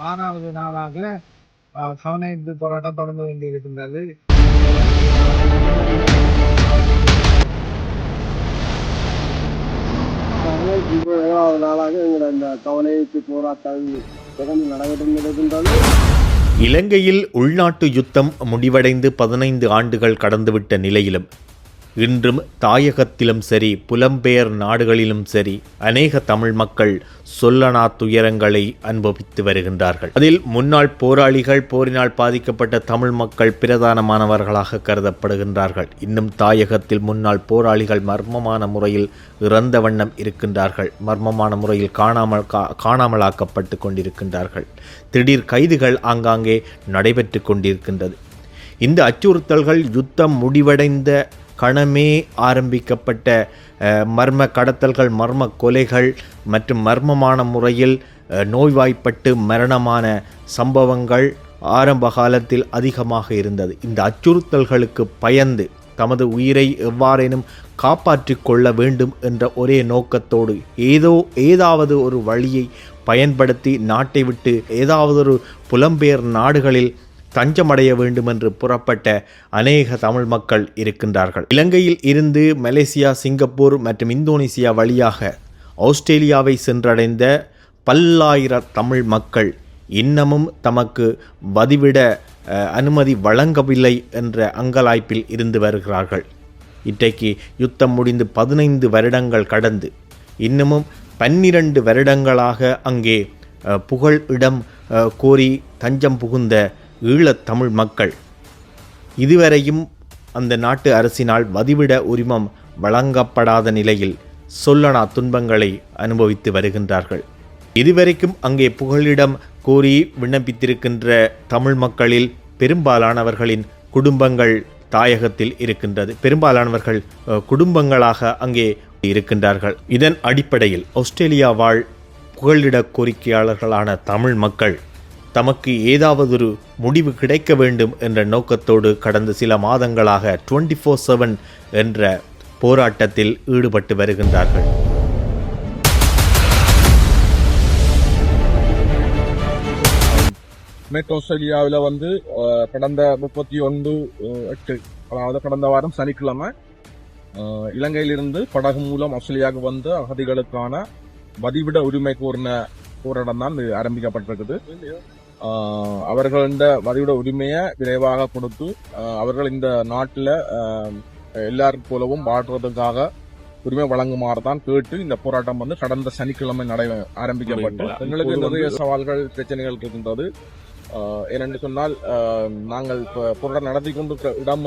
6வது நாளாக கவனஈர்ப்பு போராட்டம் தொடர்ந்து வேண்டியிருக்கின்றது. இப்போ 7வது நாளாக எங்களோட இந்த கவனஈர்ப்பு போராட்டம் தொடர்ந்து நடைபெற்று இருக்கின்றது. இலங்கையில் உள்நாட்டு யுத்தம் முடிவடைந்து 15 ஆண்டுகள் கடந்துவிட்ட நிலையிலும் இன்றும் தாயகத்திலும் சரி புலம்பெயர் நாடுகளிலும் சரி அநேக தமிழ் மக்கள் சொல்லனா துயரங்களை அனுபவித்து வருகின்றார்கள். அதில் முன்னாள் போராளிகள், போரினால் பாதிக்கப்பட்ட தமிழ் மக்கள் பிரதானமானவர்களாக கருதப்படுகின்றார்கள். இன்னும் தாயகத்தில் முன்னாள் போராளிகள் மர்மமான முறையில் இறந்த வண்ணம் இருக்கின்றார்கள். மர்மமான முறையில் காணாமலாக்கப்பட்டு கொண்டிருக்கின்றார்கள். திடீர் கைதுகள் ஆங்காங்கே நடைபெற்று கொண்டிருக்கின்றது. இந்த அச்சுறுத்தல்கள் யுத்தம் முடிவடைந்த கணமே ஆரம்பிக்கப்பட்ட மர்ம கடத்தல்கள், மர்ம கொலைகள் மற்றும் மர்மமான முறையில் நோய்வாய்ப்பட்டு மரணமான சம்பவங்கள் ஆரம்ப காலத்தில் அதிகமாக இருந்தது. இந்த அச்சுறுத்தல்களுக்கு பயந்து தமது உயிரை எவ்வாறேனும் காப்பாற்றிக் கொள்ள வேண்டும் என்ற ஒரே நோக்கத்தோடு ஏதாவது ஒரு வழியை பயன்படுத்தி நாட்டை விட்டு ஏதாவது ஒரு புலம்பெயர் நாடுகளில் தஞ்சமடைய வேண்டும் என்று புறப்பட்ட அநேக தமிழ் மக்கள் இருக்கின்றார்கள். இலங்கையில் இருந்து மலேசியா, சிங்கப்பூர் மற்றும் இந்தோனேசியா வழியாக ஆஸ்திரேலியாவை சென்றடைந்த பல்லாயிர தமிழ் மக்கள் இன்னமும் தமக்கு வதிவிட அனுமதி வழங்கவில்லை என்ற அங்கலாய்ப்பில் இருந்து வருகிறார்கள். இன்றைக்கு யுத்தம் முடிந்து 15 வருடங்கள் கடந்து இன்னமும் 12 வருடங்களாக அங்கே புகழ் இடம் கோரி தஞ்சம் புகுந்த ஈழத் தமிழ் மக்கள் இதுவரையும் அந்த நாட்டு அரசினால் வதிவிட உரிமம் வழங்கப்படாத நிலையில் சொல்லனா துன்பங்களை அனுபவித்து வருகின்றார்கள். இதுவரைக்கும் அங்கே புகலிடம் கோரி விண்ணப்பித்திருக்கின்ற தமிழ் மக்களில் பெரும்பாலானவர்களின் குடும்பங்கள் தாயகத்தில் இருக்கின்றது. பெரும்பாலானவர்கள் குடும்பங்களாக அங்கே இருக்கின்றார்கள். இதன் அடிப்படையில் ஆஸ்திரேலியா வாழ் புகலிட கோரிக்கையாளர்களான தமிழ் மக்கள் தமக்கு ஏதாவதொரு முடிவு கிடைக்க வேண்டும் என்ற நோக்கத்தோடு கடந்த சில மாதங்களாக 24/7 என்ற போராட்டத்தில் ஈடுபட்டு வருகின்றார்கள். மேற்கு ஆஸ்திரேலியாவில் கடந்த 31/8 அதாவது கடந்த வாரம் சனிக்கிழமை இலங்கையிலிருந்து படகு மூலம் ஆஸ்திரேலியாவுக்கு வந்த அகதிகளுக்கான வதிவிட உரிமை கோரின போராட்டம் தான் ஆரம்பிக்கப்பட்டிருக்குது. அவர்கள் இந்த வதிவிட உரிமையை விரைவாக கொடுத்து அவர்கள் இந்த நாட்டில் எல்லாரும் போலவும் வாழ்றதுக்காக உரிமை வழங்குமாறு தான் கேட்டு இந்த போராட்டம் கடந்த சனிக்கிழமை ஆரம்பிக்கப்பட்டு எங்களுக்கு நிறைய சவால்கள், பிரச்சனைகள் இருக்கின்றது. ஏனென்று சொன்னால் நாங்கள் போராட்டம் நடத்தி கொண்டிருக்கிற இடம்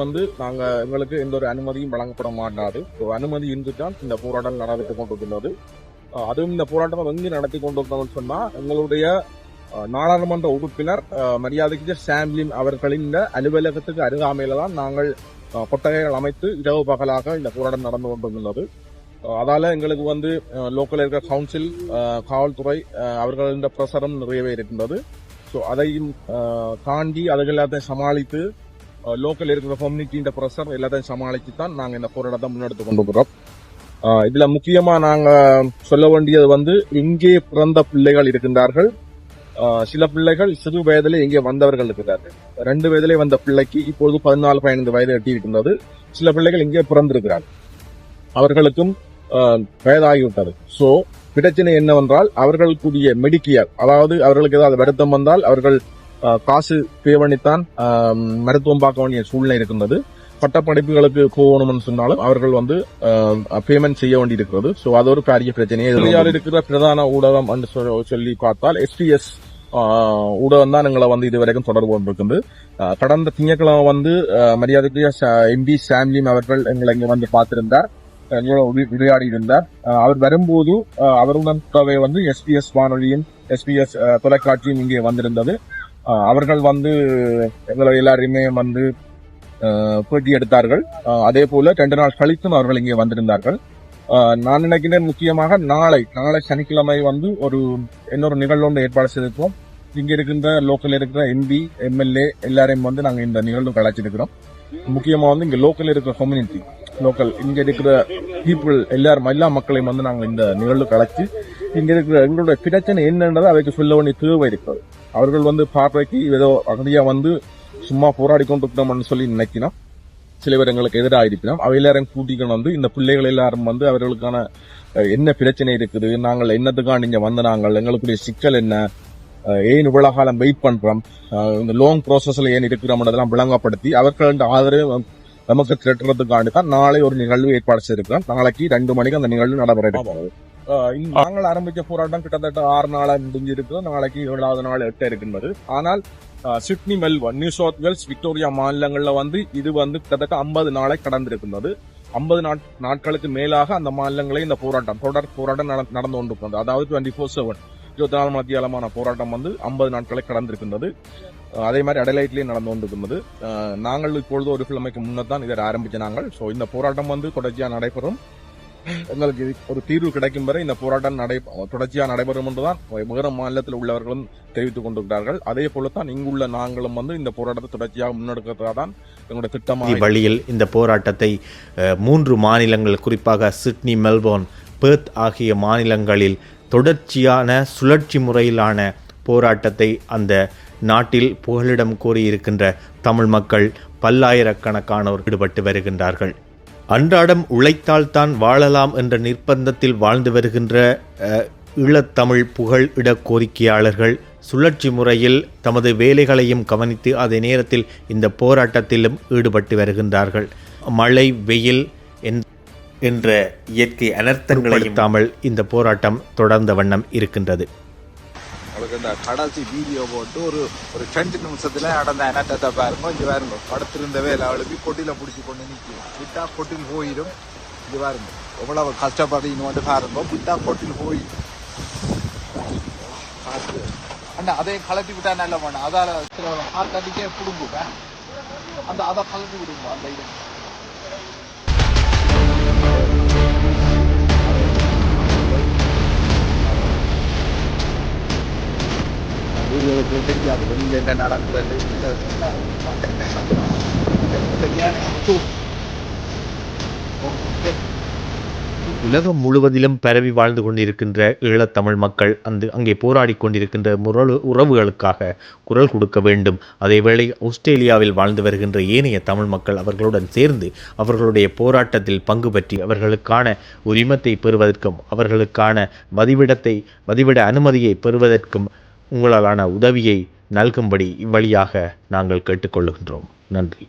எங்களுக்கு எந்த ஒரு அனுமதியும் வழங்கப்பட மாட்டாது. அனுமதி இன்று தான் இந்த போராட்டம் நடத்தி கொண்டிருக்கின்றது. அதுவும் இந்த போராட்டம் எங்கு நடத்தி கொண்டிருந்தோம்னு சொன்னா எங்களுடைய நாடாளுமன்ற உறுப்பினர் மரியாதைக்கு சாம்லின் அவர்களின் இந்த அலுவலகத்துக்கு அருகாமையில தான் நாங்கள் கொட்டகைகள் அமைத்து இரவு பகலாக இந்த போராட்டம் நடந்து கொண்டிருந்தது. அதால எங்களுக்கு லோக்கல் இருக்கிற கவுன்சில், காவல்துறை அவர்களின் பிரசரம் நிறையவே இருக்கின்றது. ஸோ அதையும் தாண்டி அதுகள் எல்லாத்தையும் சமாளித்து லோக்கல் இருக்கிற கம்யூனிட்டியின் பிரசர் எல்லாத்தையும் சமாளித்து தான் நாங்கள் இந்த போராட்டத்தை முன்னெடுத்து கொண்டிருக்கிறோம். இதுல முக்கியமா நாங்க சொல்ல வேண்டியது இங்கே பிறந்த பிள்ளைகள் இருக்கின்றார்கள். சில பிள்ளைகள் சிறு வயதிலே இங்கே வந்தவர்கள் இருக்கிறார்கள். 2 வயதிலே வந்த பிள்ளைக்கு இப்பொழுது 14-15 வயது எட்டி இருக்கின்றது. சில பிள்ளைகள் இங்கே பிறந்திருக்கிறார்கள். அவர்களுக்கும் வயதாகிவிட்டது. சோ பிரச்சனை என்னவென்றால் அவர்களுக்குரிய மெடிக்கேர், அதாவது அவர்களுக்கு ஏதாவது வருத்தம் வந்தால் அவர்கள் காசு பே பண்ணித்தான் மருத்துவம் பார்க்க வேண்டிய சூழ்நிலை இருக்கின்றது. பட்டப்படிப்புகளுக்கு போகணும்னு சொன்னாலும் அவர்கள் பேமெண்ட் செய்ய வேண்டி இருக்கிறது. சோ அது ஒரு பெரிய பிரச்சனையே. இந்தியாவில் இருக்கிற பிரதான ஊடகம் என்று சொல்லி பார்த்தால் SBS ஊடகம் தான் எங்களை இதுவரைக்கும் தொடர்பு கொண்டிருக்கிறது. கடந்த திங்கட்கிழமை மரியாதைக்குரிய MP சாம்லின் அவர்கள் எங்களை இங்க பார்த்திருந்தார், எங்களோட விளையாடி இருந்தார். அவர் வரும்போது அவருடன் SBS வானொலியின் SBS தொலைக்காட்சியும் இங்கே வந்திருந்தது. அவர்கள் எங்களை எல்லாரையுமே பேட்டி எடுத்தார்கள். அதே போல 2 நாள் கழித்தும் அவர்கள் இங்கே வந்திருந்தார்கள். நான் நினைக்கிறேன் முக்கியமாக நாளை சனிக்கிழமை இன்னொரு நிகழ்வு ஏற்பாடு செய்திருக்கோம். இங்க இருக்கின்ற லோக்கல் இருக்கிற MP, MLA எல்லாரையும் நாங்க இந்த நிகழ்வு கலாச்சிருக்கிறோம். முக்கியமா இங்க லோக்கல் இருக்கிற கம்யூனிட்டி, லோக்கல் இங்க இருக்கிற பீப்புள் எல்லா மக்களையும் நாங்க இந்த நிகழ்வு கலாச்சி இங்க இருக்கிற எங்களுடைய பிரச்சனை என்னன்றதை அவைக்கு சொல்ல வேண்டிய தேவை இருக்கிறது. அவர்கள் வந்து பார்வைக்கு ஏதோ அகதியா வந்து சும்மா போராடி கொண்டிருக்கணும்னு சொல்லி நினைக்கணும். சில பேர் எங்களுக்கு எதிராக இருப்பினோம். அவை எல்லாரும் கூட்டிக்கணும் வந்து இந்த பிள்ளைகள் எல்லாரும் வந்து அவர்களுக்கான என்ன பிரச்சனை இருக்குது, நாங்கள் என்னத்துக்காக நீங்க வந்து நாங்கள் எங்களுக்குரிய சிக்கல் என்ன, ஏன் இவ்வளவு காலம் வெயிட் பண்றோம், இந்த லாங் ப்ராசஸ்ல ஏன் இருக்கிறோம்ன்றதெல்லாம் விளங்கப்படுத்தி அவர்கள் ஆதரவு நமக்கு திரட்டுறதுக்காண்டி தான் நாளை ஒரு நிகழ்வு ஏற்பாடு செய்திருக்கிறோம். நாளைக்கு 2 மணிக்கு அந்த நிகழ்வு நடைபெற இருக்கிறது. நாங்கள் ஆரம்பிச்ச போராட்டம் கிட்டத்தட்ட 6 நாளா முடிஞ்சிருக்கு. நாளைக்கு 7வது நாள் 8 இருக்கின்றது. ஆனால் Sydney, Melbourne, New South Wales, Victoria மாநிலங்கள்ல வந்து இது வந்து கிட்டத்தட்ட 50 நாளை கடந்திருக்கின்றது. 50 நாட்களுக்கு மேலாக அந்த மாநிலங்களில் இந்த தொடர் போராட்டம் நடந்து கொண்டிருக்கிறது. அதாவது 24/7 24 மத்தியாலமான போராட்டம் வந்து 50 நாட்களை கடந்திருக்கின்றது. அதே மாதிரி அடலைட்லயும் நடந்து கொண்டிருக்கின்றது. நாங்கள் இப்பொழுது ஒரு கிழமைக்கு முன்னர் தான் இதை ஆரம்பிச்ச நாங்கள். ஸோ இந்த போராட்டம் வந்து தொடர்ச்சியா நடைபெறும். எங்களுக்கு ஒரு தீர்வு கிடைக்கும் வரை இந்த போராட்டம் தொடர்ச்சியா நடைபெறும் என்றுதான் வேறு மாநிலத்தில் உள்ளவர்களும் தெரிவித்துக் கொண்டிருக்கிறார்கள். அதே போலத்தான் இங்குள்ள நாங்களும் வந்து இந்த போராட்டத்தை தொடர்ச்சியாக முன்னெடுக்கிறதான் எங்களுடைய திட்டமாக. வழியில் இந்த போராட்டத்தை 3 மாநிலங்கள், குறிப்பாக சிட்னி, மெல்போர்ன், பெர்த் ஆகிய மாநிலங்களில் தொடர்ச்சியான சுழற்சி முறையிலான போராட்டத்தை அந்த நாட்டில் புகலிடம் கோரியிருக்கின்ற தமிழ் மக்கள் பல்லாயிரக்கணக்கானோர் ஈடுபட்டு வருகின்றார்கள். அன்றாடம் உழைத்தால்தான் வாழலாம் என்ற நிர்பந்தத்தில் வாழ்ந்து வருகின்ற ஈழத்தமிழ் புகழ் இட கோரிக்கையாளர்கள் சுழற்சி முறையில் தமது வேலைகளையும் கவனித்து அதே நேரத்தில் இந்த போராட்டத்திலும் ஈடுபட்டு வருகின்றார்கள். மழை, வெயில் என்ற இயற்கை அனர்த்தங்களையும் இந்த போராட்டம் தொடர்ந்த வண்ணம் இருக்கின்றது. கடைசி வீடியோ போட்டு ஒரு 2 நிமிஷத்துல நடந்த அனர்த்தத்தை பாருங்க. இது பாருங்க, படுத்திருந்த வேலை அழுப்பி கொட்டில பிடிச்சி கொண்டு நிற்கும். விட்டா கொட்டில் போயிடும். இது பாருங்க எவ்வளவு கஷ்டப்படுறீங்க வந்து பாருங்க. விட்டா கொட்டில் போயிடும். அண்ணா அதையும் கலட்டி விட்டா நல்ல பண்ண. அதால ஆட்டடிக்கே புடுங்குங்க. அதை கலட்டி விடுங்க. அந்த இது என்ன நடக்குது. உலகம் முழுவதிலும் பரவி வாழ்ந்து கொண்டிருக்கின்ற ஈழத்தமிழ் மக்கள் அங்கே போராடி கொண்டிருக்கின்ற உறவுகளுக்காக குரல் கொடுக்க வேண்டும். அதேவேளை ஆஸ்திரேலியாவில் வாழ்ந்து வருகின்ற ஏனைய தமிழ் மக்கள் அவர்களுடன் சேர்ந்து அவர்களுடைய போராட்டத்தில் பங்கு பற்றி அவர்களுக்கான உரிமத்தை பெறுவதற்கும் அவர்களுக்கான வதிவிட அனுமதியை பெறுவதற்கும் உங்களாலான உதவியை நல்கும்படி இவ்வழியாக நாங்கள் கேட்டுக்கொள்கின்றோம். நன்றி.